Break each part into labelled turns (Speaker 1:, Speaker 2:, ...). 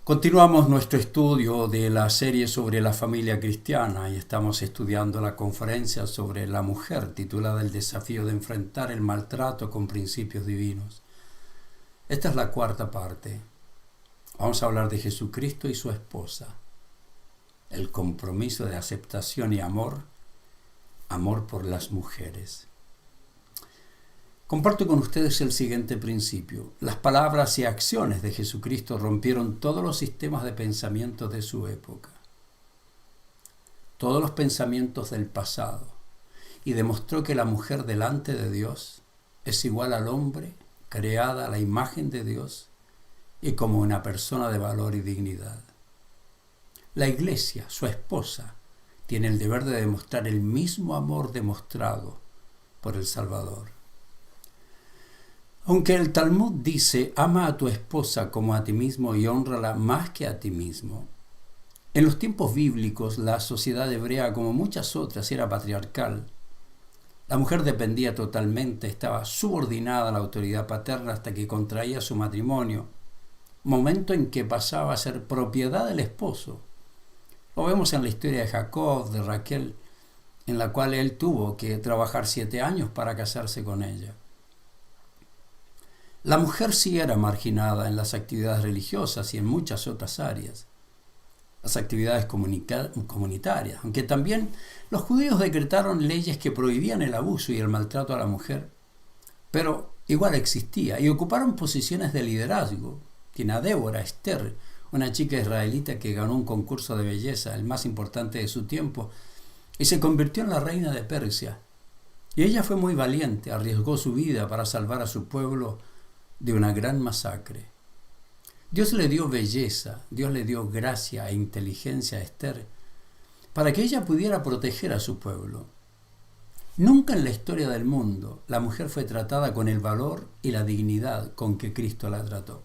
Speaker 1: Continuamos nuestro estudio de la serie sobre la familia cristiana y estamos estudiando la conferencia sobre la mujer titulada El desafío de enfrentar el maltrato con principios divinos. Esta es la cuarta parte. Vamos a hablar de Jesucristo y su esposa. El compromiso de aceptación y amor por las mujeres. Comparto con ustedes el siguiente principio. Las palabras y acciones de Jesucristo rompieron todos los sistemas de pensamiento de su época, todos los pensamientos del pasado, y demostró que la mujer delante de Dios es igual al hombre, creada a la imagen de Dios y como una persona de valor y dignidad. La Iglesia, su esposa, tiene el deber de demostrar el mismo amor demostrado por el Salvador. Aunque el Talmud dice, ama a tu esposa como a ti mismo y hónrala más que a ti mismo, en los tiempos bíblicos la sociedad hebrea, como muchas otras, era patriarcal. La mujer dependía totalmente, estaba subordinada a la autoridad paterna hasta que contraía su matrimonio, momento en que pasaba a ser propiedad del esposo. Lo vemos en la historia de Jacob, de Raquel, en la cual él tuvo que trabajar 7 años para casarse con ella. La mujer sí era marginada en las actividades religiosas y en muchas otras áreas, las actividades comunitarias, aunque también los judíos decretaron leyes que prohibían el abuso y el maltrato a la mujer, pero igual existía y ocuparon posiciones de liderazgo. Tiene a Débora, Esther, una chica israelita que ganó un concurso de belleza, el más importante de su tiempo, y se convirtió en la reina de Persia. Y ella fue muy valiente, arriesgó su vida para salvar a su pueblo de una gran masacre. Dios le dio belleza, Dios le dio gracia e inteligencia a Esther para que ella pudiera proteger a su pueblo. Nunca en la historia del mundo la mujer fue tratada con el valor y la dignidad con que Cristo la trató.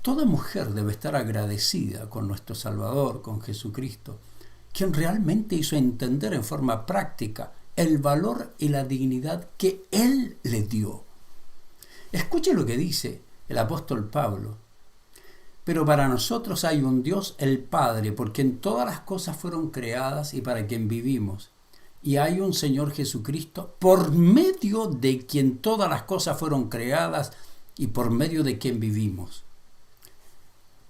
Speaker 1: Toda mujer debe estar agradecida con nuestro Salvador, con Jesucristo, quien realmente hizo entender en forma práctica el valor y la dignidad que Él le dio. Escuche lo que dice el apóstol Pablo. Pero para nosotros hay un Dios, el Padre, por quien todas las cosas fueron creadas y para quien vivimos. Y hay un Señor Jesucristo, por medio de quien todas las cosas fueron creadas y por medio de quien vivimos.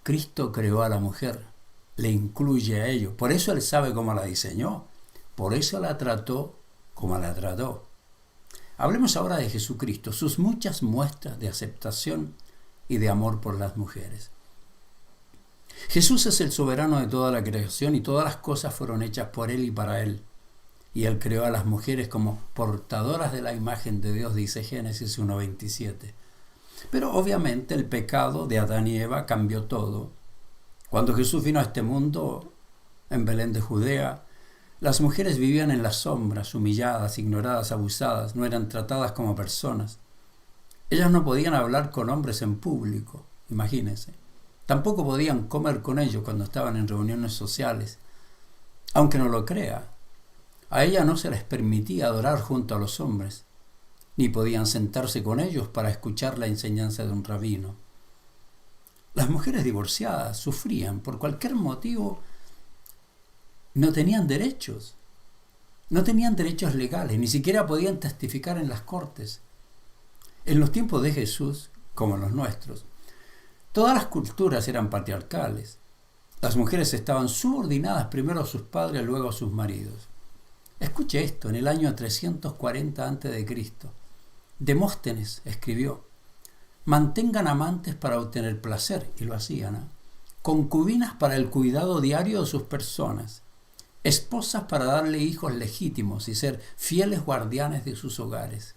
Speaker 1: Cristo creó a la mujer, le incluye a ello. Por eso Él sabe cómo la diseñó. Por eso la trató como la trató. Hablemos ahora de Jesucristo, sus muchas muestras de aceptación y de amor por las mujeres. Jesús es el soberano de toda la creación y todas las cosas fueron hechas por Él y para Él. Y Él creó a las mujeres como portadoras de la imagen de Dios, dice Génesis 1:27. Pero obviamente el pecado de Adán y Eva cambió todo. Cuando Jesús vino a este mundo, en Belén de Judea, las mujeres vivían en las sombras, humilladas, ignoradas, abusadas, no eran tratadas como personas. Ellas no podían hablar con hombres en público, imagínense. Tampoco podían comer con ellos cuando estaban en reuniones sociales. Aunque no lo crea, a ellas no se les permitía adorar junto a los hombres, ni podían sentarse con ellos para escuchar la enseñanza de un rabino. Las mujeres divorciadas sufrían por cualquier motivo. No tenían derechos legales, ni siquiera podían testificar en las cortes. En los tiempos de Jesús, como en los nuestros, todas las culturas eran patriarcales. Las mujeres estaban subordinadas primero a sus padres, luego a sus maridos. Escuche esto, en el año 340 a.C., Demóstenes escribió: mantengan amantes para obtener placer, y lo hacían, concubinas para el cuidado diario de sus personas, esposas para darle hijos legítimos y ser fieles guardianes de sus hogares.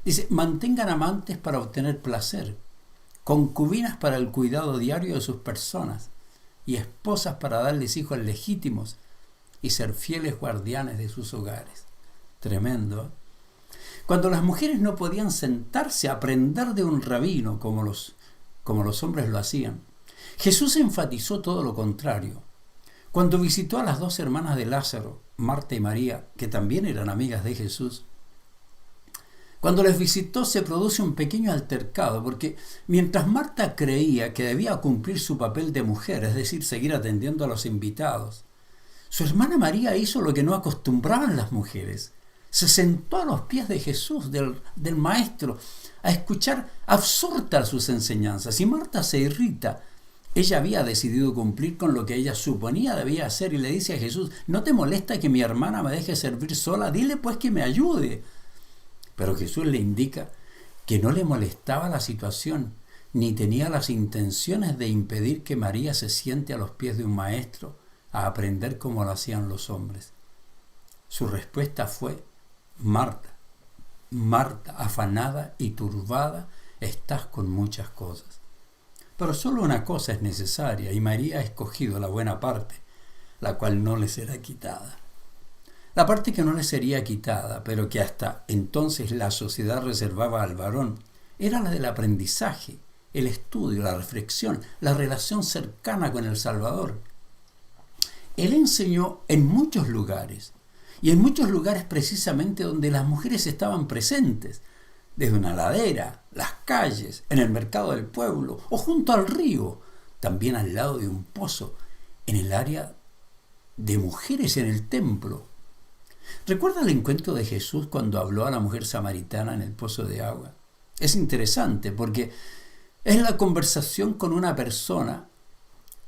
Speaker 1: Dice, mantengan amantes para obtener placer, concubinas para el cuidado diario de sus personas y esposas para darles hijos legítimos y ser fieles guardianes de sus hogares. Tremendo. Cuando las mujeres no podían sentarse a aprender de un rabino como los hombres lo hacían, Jesús enfatizó todo lo contrario. Cuando visitó a las 2 hermanas de Lázaro, Marta y María, que también eran amigas de Jesús, Cuando les visitó se produce un pequeño altercado, porque mientras Marta creía que debía cumplir su papel de mujer, es decir, seguir atendiendo a los invitados, su hermana María hizo lo que no acostumbraban las mujeres. Se sentó a los pies de Jesús, del Maestro, a escuchar absorta sus enseñanzas. Y Marta se irrita. Ella había decidido cumplir con lo que ella suponía debía hacer y le dice a Jesús: ¿no te molesta que mi hermana me deje servir sola? Dile pues que me ayude. Pero Jesús le indica que no le molestaba la situación, ni tenía las intenciones de impedir que María se siente a los pies de un maestro a aprender como lo hacían los hombres. Su respuesta fue: Marta, Marta, afanada y turbada, estás con muchas cosas. Pero solo una cosa es necesaria, y María ha escogido la buena parte, la cual no le será quitada. La parte que no le sería quitada, pero que hasta entonces la sociedad reservaba al varón, era la del aprendizaje, el estudio, la reflexión, la relación cercana con el Salvador. Él enseñó en muchos lugares, y en muchos lugares precisamente donde las mujeres estaban presentes, desde una ladera, las calles, en el mercado del pueblo o junto al río, también al lado de un pozo, en el área de mujeres en el templo. ¿Recuerda el encuentro de Jesús cuando habló a la mujer samaritana en el pozo de agua? Es interesante porque es la conversación con una persona,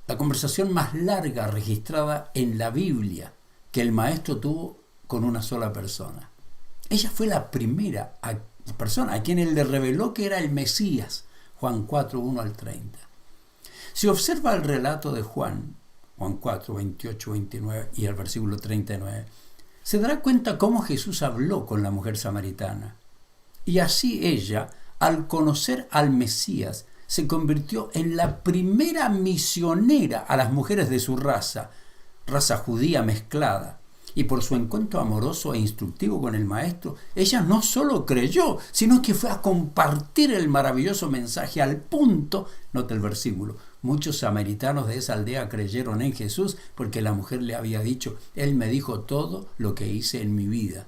Speaker 1: la conversación más larga registrada en la Biblia que el maestro tuvo con una sola persona. Ella fue la primera persona a quien él le reveló que era el Mesías, Juan 4, 1 al 30. Si observa el relato de Juan 4, 28, 29 y el versículo 39, se dará cuenta cómo Jesús habló con la mujer samaritana. Y así ella, al conocer al Mesías, se convirtió en la primera misionera a las mujeres de su raza judía mezclada. Y por su encuentro amoroso e instructivo con el Maestro, ella no solo creyó, sino que fue a compartir el maravilloso mensaje al punto, nota el versículo, muchos samaritanos de esa aldea creyeron en Jesús porque la mujer le había dicho: Él me dijo todo lo que hice en mi vida.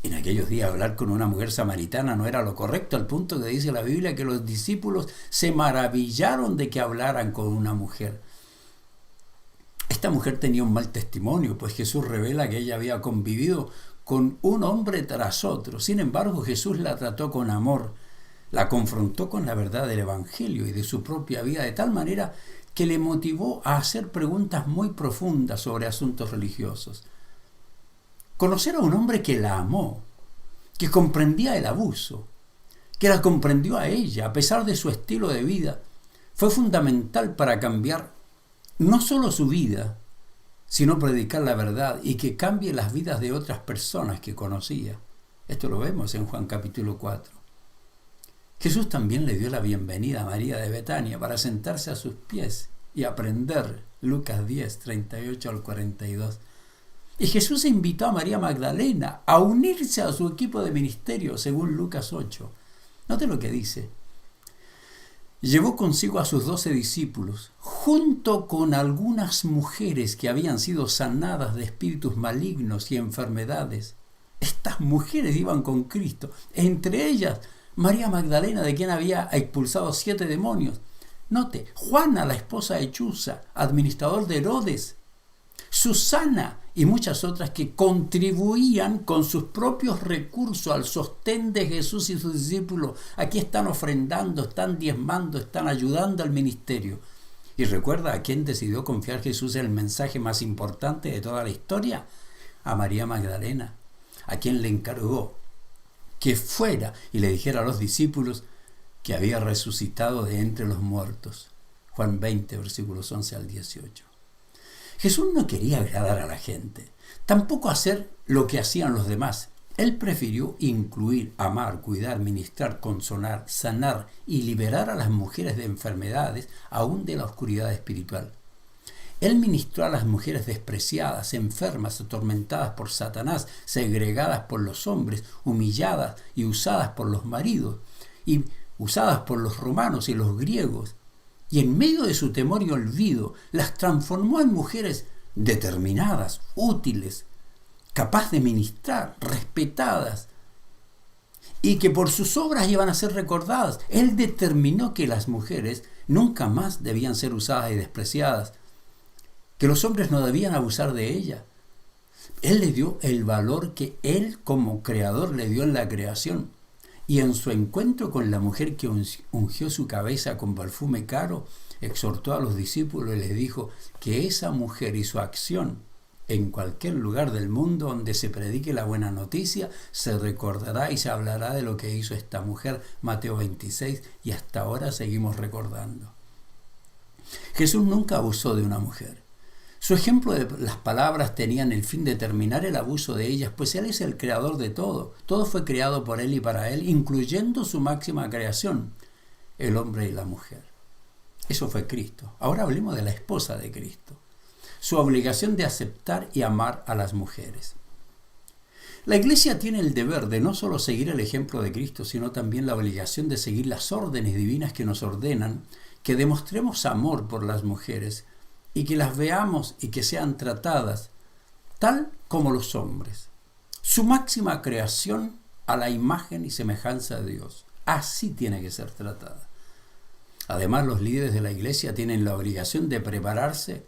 Speaker 1: En aquellos días hablar con una mujer samaritana no era lo correcto, al punto que dice la Biblia que los discípulos se maravillaron de que hablaran con una mujer. Esta mujer tenía un mal testimonio, pues Jesús revela que ella había convivido con un hombre tras otro. Sin embargo, Jesús la trató con amor, la confrontó con la verdad del Evangelio y de su propia vida, de tal manera que le motivó a hacer preguntas muy profundas sobre asuntos religiosos. Conocer a un hombre que la amó, que comprendía el abuso, que la comprendió a ella, a pesar de su estilo de vida, fue fundamental para cambiar no solo su vida, sino predicar la verdad y que cambie las vidas de otras personas que conocía. Esto lo vemos en Juan capítulo 4. Jesús también le dio la bienvenida a María de Betania para sentarse a sus pies y aprender. Lucas 10, 38 al 42. Y Jesús invitó a María Magdalena a unirse a su equipo de ministerio, según Lucas 8. Note lo que dice. Llevó consigo a sus 12 discípulos, junto con algunas mujeres que habían sido sanadas de espíritus malignos y enfermedades. Estas mujeres iban con Cristo, entre ellas María Magdalena, de quien había expulsado 7 demonios. Note, Juana, la esposa de Chuza, administrador de Herodes, Susana y muchas otras que contribuían con sus propios recursos al sostén de Jesús y sus discípulos. Aquí están ofrendando, están diezmando, están ayudando al ministerio. ¿Y recuerda a quién decidió confiar Jesús el mensaje más importante de toda la historia? A María Magdalena, a quien le encargó que fuera y le dijera a los discípulos que había resucitado de entre los muertos. Juan 20, versículos 11 al 18. Jesús no quería agradar a la gente, tampoco hacer lo que hacían los demás. Él prefirió incluir, amar, cuidar, ministrar, consolar, sanar y liberar a las mujeres de enfermedades, aún de la oscuridad espiritual. Él ministró a las mujeres despreciadas, enfermas, atormentadas por Satanás, segregadas por los hombres, humilladas y usadas por los maridos, y usadas por los romanos y los griegos. Y en medio de su temor y olvido, las transformó en mujeres determinadas, útiles, capaces de ministrar, respetadas. y que por sus obras iban a ser recordadas. Él determinó que las mujeres nunca más debían ser usadas y despreciadas, que los hombres no debían abusar de ellas. Él le dio el valor que Él como creador le dio en la creación. Y en su encuentro con la mujer que ungió su cabeza con perfume caro, exhortó a los discípulos y les dijo que esa mujer y su acción en cualquier lugar del mundo donde se predique la buena noticia, se recordará y se hablará de lo que hizo esta mujer, Mateo 26, y hasta ahora seguimos recordando. Jesús nunca abusó de una mujer. Su ejemplo de las palabras tenían el fin de terminar el abuso de ellas, pues Él es el creador de todo. Todo fue creado por Él y para Él, incluyendo su máxima creación, el hombre y la mujer. Eso fue Cristo. Ahora hablemos de la esposa de Cristo. Su obligación de aceptar y amar a las mujeres. La Iglesia tiene el deber de no solo seguir el ejemplo de Cristo, sino también la obligación de seguir las órdenes divinas que nos ordenan, que demostremos amor por las mujeres y que las veamos y que sean tratadas tal como los hombres. Su máxima creación a la imagen y semejanza de Dios. Así tiene que ser tratada. Además, los líderes de la Iglesia tienen la obligación de prepararse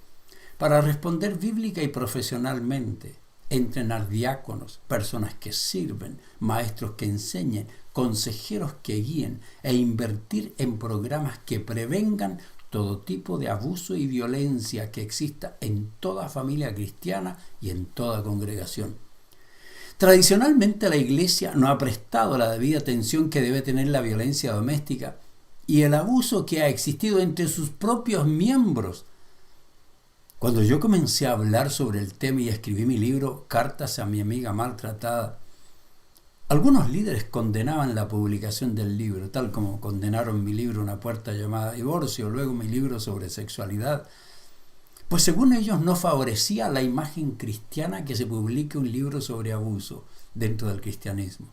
Speaker 1: para responder bíblica y profesionalmente, entrenar diáconos, personas que sirven, maestros que enseñen, consejeros que guíen e invertir en programas que prevengan todo tipo de abuso y violencia que exista en toda familia cristiana y en toda congregación. Tradicionalmente la Iglesia no ha prestado la debida atención que debe tener la violencia doméstica y el abuso que ha existido entre sus propios miembros. Cuando yo comencé a hablar sobre el tema y escribí mi libro Cartas a mi amiga maltratada, algunos líderes condenaban la publicación del libro, tal como condenaron mi libro Una puerta llamada divorcio, luego mi libro sobre sexualidad, pues según ellos no favorecía la imagen cristiana que se publique un libro sobre abuso dentro del cristianismo.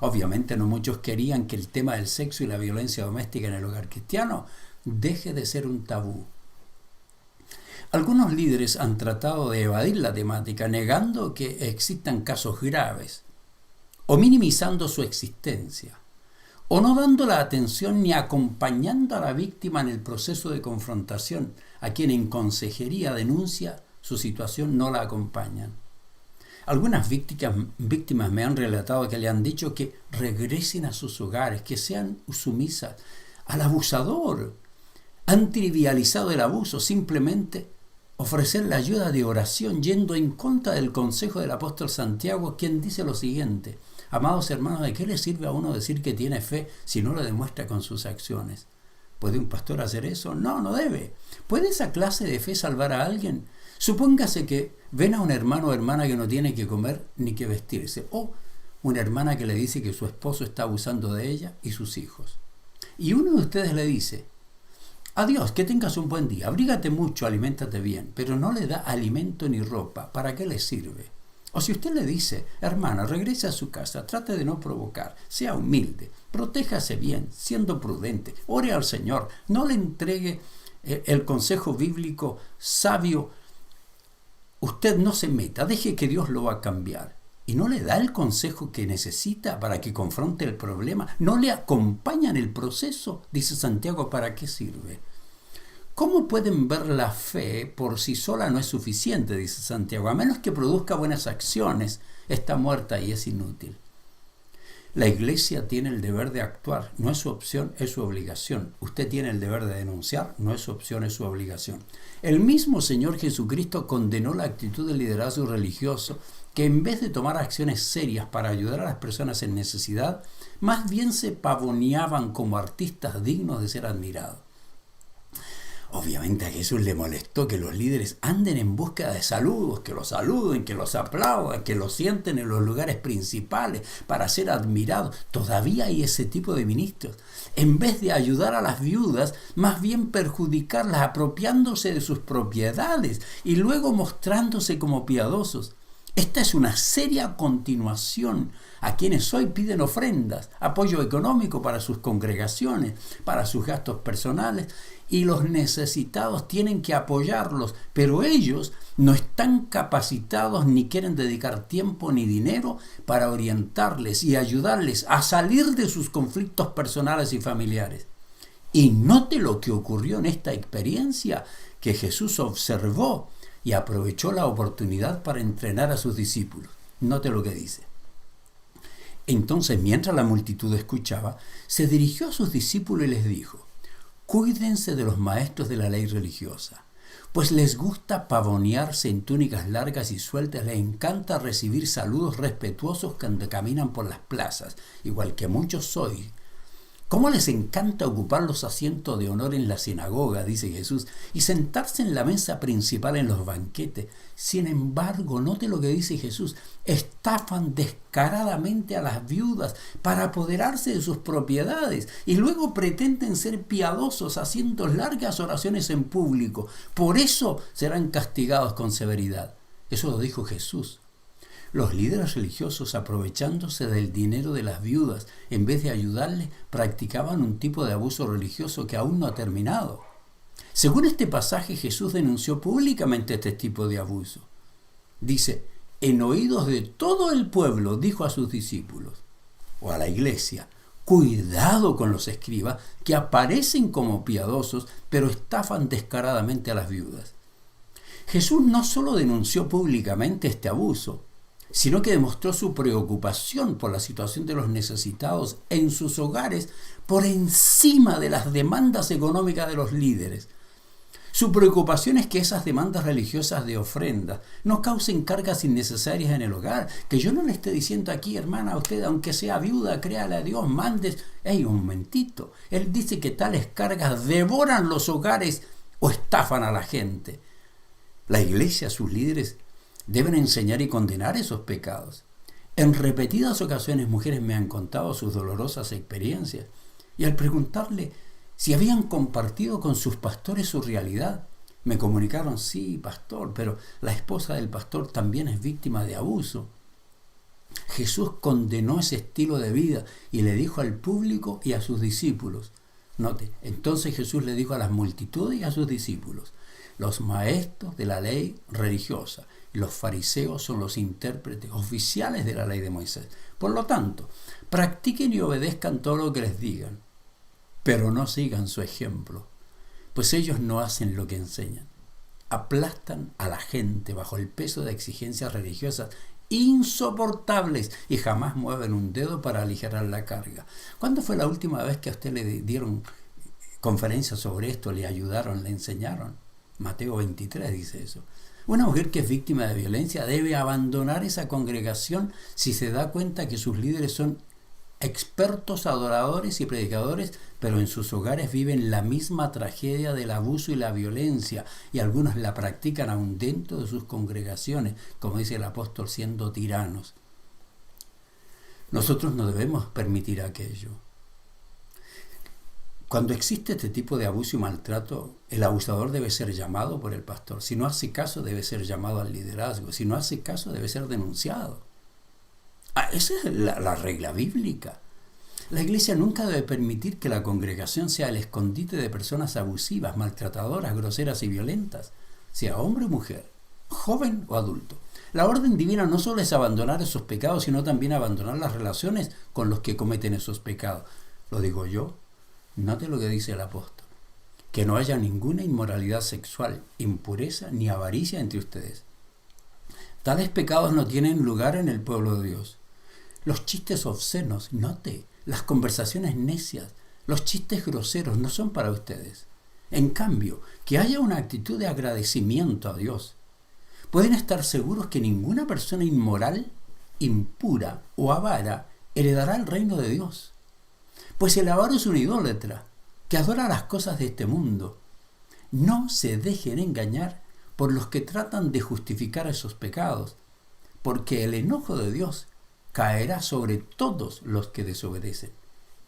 Speaker 1: Obviamente no muchos querían que el tema del sexo y la violencia doméstica en el hogar cristiano deje de ser un tabú. Algunos líderes han tratado de evadir la temática negando que existan casos graves, o minimizando su existencia, o no dando la atención ni acompañando a la víctima en el proceso de confrontación, a quien en consejería denuncia su situación no la acompañan. Algunas víctimas me han relatado que le han dicho que regresen a sus hogares, que sean sumisas al abusador. Han trivializado el abuso, simplemente ofrecer la ayuda de oración yendo en contra del consejo del apóstol Santiago, quien dice lo siguiente: amados hermanos, ¿de qué le sirve a uno decir que tiene fe si no lo demuestra con sus acciones? ¿Puede un pastor hacer eso? No, no debe. ¿Puede esa clase de fe salvar a alguien? Supóngase que ven a un hermano o hermana que no tiene que comer ni que vestirse, o una hermana que le dice que su esposo está abusando de ella y sus hijos. Y uno de ustedes le dice: adiós, que tengas un buen día, abrígate mucho, aliméntate bien, pero no le da alimento ni ropa, ¿para qué le sirve? O si usted le dice: hermana, regrese a su casa, trate de no provocar, sea humilde, protéjase bien, siendo prudente, ore al Señor, no le entregue el consejo bíblico sabio, usted no se meta, deje que Dios lo va a cambiar. Y no le da el consejo que necesita para que confronte el problema, no le acompaña en el proceso, dice Santiago, ¿para qué sirve? ¿Cómo pueden ver la fe por sí sola? No es suficiente, dice Santiago, a menos que produzca buenas acciones, está muerta y es inútil. La Iglesia tiene el deber de actuar, no es su opción, es su obligación. Usted tiene el deber de denunciar, no es su opción, es su obligación. El mismo Señor Jesucristo condenó la actitud del liderazgo religioso que en vez de tomar acciones serias para ayudar a las personas en necesidad, más bien se pavoneaban como artistas dignos de ser admirados. Obviamente a Jesús le molestó que los líderes anden en búsqueda de saludos, que los saluden, que los aplaudan, que los sienten en los lugares principales para ser admirados. Todavía hay ese tipo de ministros. En vez de ayudar a las viudas, más bien perjudicarlas apropiándose de sus propiedades y luego mostrándose como piadosos. Esta es una seria continuación a quienes hoy piden ofrendas, apoyo económico para sus congregaciones, para sus gastos personales, y los necesitados tienen que apoyarlos, pero ellos no están capacitados ni quieren dedicar tiempo ni dinero para orientarles y ayudarles a salir de sus conflictos personales y familiares. Y note lo que ocurrió en esta experiencia, que Jesús observó y aprovechó la oportunidad para entrenar a sus discípulos. Note lo que dice. Entonces, mientras la multitud escuchaba, se dirigió a sus discípulos y les dijo: cuídense de los maestros de la ley religiosa, pues les gusta pavonearse en túnicas largas y sueltas, les encanta recibir saludos respetuosos cuando caminan por las plazas, igual que muchos hoy. ¿Cómo les encanta ocupar los asientos de honor en la sinagoga, dice Jesús, y sentarse en la mesa principal en los banquetes? Sin embargo, note lo que dice Jesús: estafan descaradamente a las viudas para apoderarse de sus propiedades y luego pretenden ser piadosos haciendo largas oraciones en público. Por eso serán castigados con severidad. Eso lo dijo Jesús. Los líderes religiosos, aprovechándose del dinero de las viudas, en vez de ayudarles, practicaban un tipo de abuso religioso que aún no ha terminado. Según este pasaje, Jesús denunció públicamente este tipo de abuso. Dice: en oídos de todo el pueblo, dijo a sus discípulos, o a la iglesia: cuidado con los escribas que aparecen como piadosos, pero estafan descaradamente a las viudas. Jesús no solo denunció públicamente este abuso, sino que demostró su preocupación por la situación de los necesitados en sus hogares por encima de las demandas económicas de los líderes. Su preocupación es que esas demandas religiosas de ofrenda no causen cargas innecesarias en el hogar. Que yo no le esté diciendo aquí: hermana, a usted, aunque sea viuda, créale a Dios, mandes. ¡Ey, un momentito! Él dice que tales cargas devoran los hogares o estafan a la gente. La iglesia, sus líderes, deben enseñar y condenar esos pecados. En repetidas ocasiones mujeres me han contado sus dolorosas experiencias, y al preguntarle si habían compartido con sus pastores su realidad, me comunicaron: sí, pastor, pero la esposa del pastor también es víctima de abuso. Jesús condenó ese estilo de vida y le dijo al público y a sus discípulos. Note, entonces Jesús le dijo a las multitudes y a sus discípulos: los maestros de la ley religiosa y los fariseos son los intérpretes oficiales de la ley de Moisés. Por lo tanto, practiquen y obedezcan todo lo que les digan, pero no sigan su ejemplo, pues ellos no hacen lo que enseñan. Aplastan a la gente bajo el peso de exigencias religiosas insoportables y jamás mueven un dedo para aligerar la carga. ¿Cuándo fue la última vez que a usted le dieron conferencias sobre esto, le ayudaron, le enseñaron? Mateo 23 dice eso. Una mujer que es víctima de violencia debe abandonar esa congregación si se da cuenta que sus líderes son expertos adoradores y predicadores, pero en sus hogares viven la misma tragedia del abuso y la violencia, y algunos la practican aún dentro de sus congregaciones, como dice el apóstol, siendo tiranos. Nosotros no debemos permitir aquello. Cuando existe este tipo de abuso y maltrato, el abusador debe ser llamado por el pastor. Si no hace caso, debe ser llamado al liderazgo. Si no hace caso, debe ser denunciado. Esa es la regla bíblica. La iglesia nunca debe permitir que la congregación sea el escondite de personas abusivas, maltratadoras, groseras y violentas, sea hombre o mujer, joven o adulto. La orden divina no solo es abandonar esos pecados, sino también abandonar las relaciones con los que cometen esos pecados. Lo digo yo. Note lo que dice el apóstol: que no haya ninguna inmoralidad sexual, impureza ni avaricia entre ustedes. Tales pecados no tienen lugar en el pueblo de Dios. Los chistes obscenos, note, las conversaciones necias, los chistes groseros no son para ustedes. En cambio, que haya una actitud de agradecimiento a Dios. Pueden estar seguros que ninguna persona inmoral, impura o avara heredará el reino de Dios. Pues el avaro es un idólatra que adora las cosas de este mundo. No se dejen engañar por los que tratan de justificar esos pecados, porque el enojo de Dios caerá sobre todos los que desobedecen.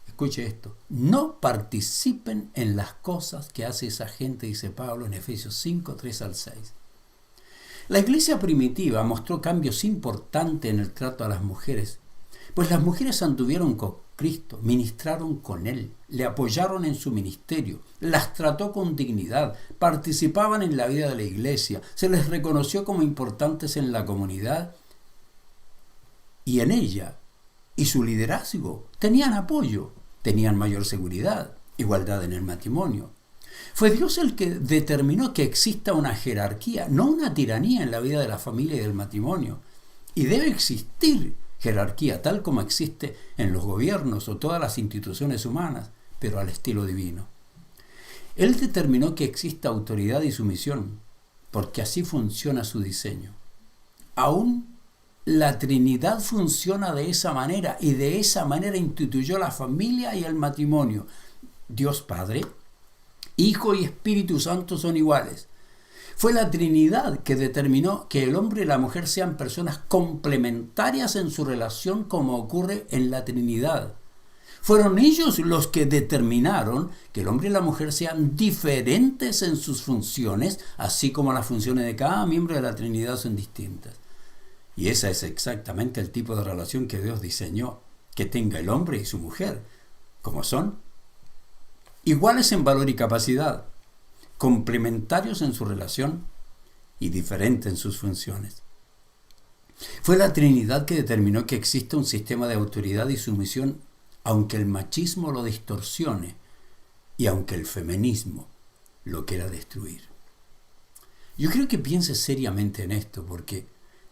Speaker 1: Escuche esto: no participen en las cosas que hace esa gente, dice Pablo en Efesios 5, 3 al 6. La iglesia primitiva mostró cambios importantes en el trato a las mujeres, pues las mujeres anduvieron con Cristo, ministraron con Él, le apoyaron en su ministerio, las trató con dignidad, participaban en la vida de la iglesia, se les reconoció como importantes en la comunidad y en ella, y su liderazgo tenían apoyo, tenían mayor seguridad, igualdad en el matrimonio. Fue Dios el que determinó que exista una jerarquía, no una tiranía en la vida de la familia y del matrimonio. Y debe existir jerarquía tal como existe en los gobiernos o todas las instituciones humanas, pero al estilo divino. Él determinó que exista autoridad y sumisión, porque así funciona su diseño. Aún la Trinidad funciona de esa manera y de esa manera instituyó la familia y el matrimonio. Dios Padre, Hijo y Espíritu Santo son iguales. Fue la Trinidad que determinó que el hombre y la mujer sean personas complementarias en su relación como ocurre en la Trinidad. Fueron ellos los que determinaron que el hombre y la mujer sean diferentes en sus funciones, así como las funciones de cada miembro de la Trinidad son distintas. Y ese es exactamente el tipo de relación que Dios diseñó, que tenga el hombre y su mujer, como son iguales en valor y capacidad, complementarios en su relación y diferentes en sus funciones. Fue la Trinidad que determinó que exista un sistema de autoridad y sumisión, aunque el machismo lo distorsione y aunque el feminismo lo quiera destruir. Yo creo que pienses seriamente en esto, porque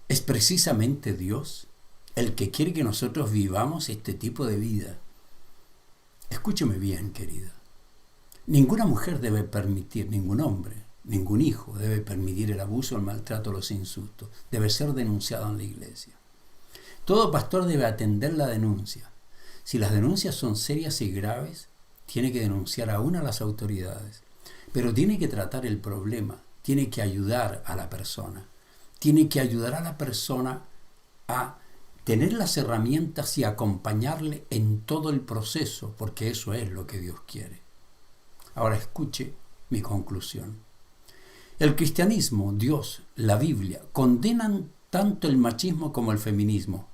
Speaker 1: es precisamente Dios el que quiere que nosotros vivamos este tipo de vida. Escúcheme bien, querida. Ninguna mujer debe permitir, ningún hombre, ningún hijo debe permitir el abuso, el maltrato, los insultos. Debe ser denunciado en la iglesia. Todo pastor debe atender la denuncia. Si las denuncias son serias y graves, tiene que denunciar aún a las autoridades. Pero tiene que tratar el problema, tiene que ayudar a la persona. Tiene que ayudar a la persona a tener las herramientas y acompañarle en todo el proceso, porque eso es lo que Dios quiere. Ahora escuche mi conclusión. El cristianismo, Dios, la Biblia, condenan tanto el machismo como el feminismo,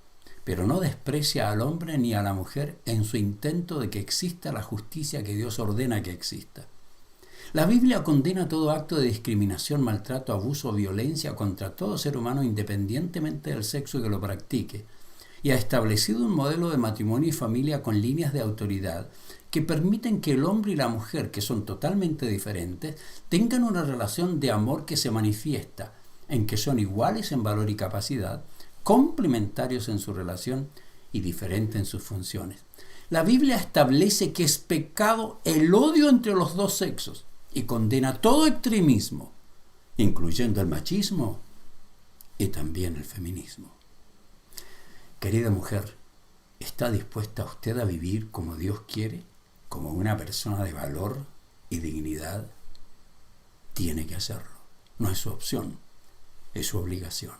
Speaker 1: pero no desprecia al hombre ni a la mujer en su intento de que exista la justicia que Dios ordena que exista. La Biblia condena todo acto de discriminación, maltrato, abuso o violencia contra todo ser humano independientemente del sexo que lo practique, y ha establecido un modelo de matrimonio y familia con líneas de autoridad que permiten que el hombre y la mujer, que son totalmente diferentes, tengan una relación de amor que se manifiesta en que son iguales en valor y capacidad, complementarios en su relación y diferentes en sus funciones. La Biblia establece que es pecado el odio entre los dos sexos y condena todo extremismo, incluyendo el machismo y también el feminismo. Querida mujer, ¿está dispuesta usted a vivir como Dios quiere? Como una persona de valor y dignidad. Tiene que hacerlo. No es su opción, es su obligación.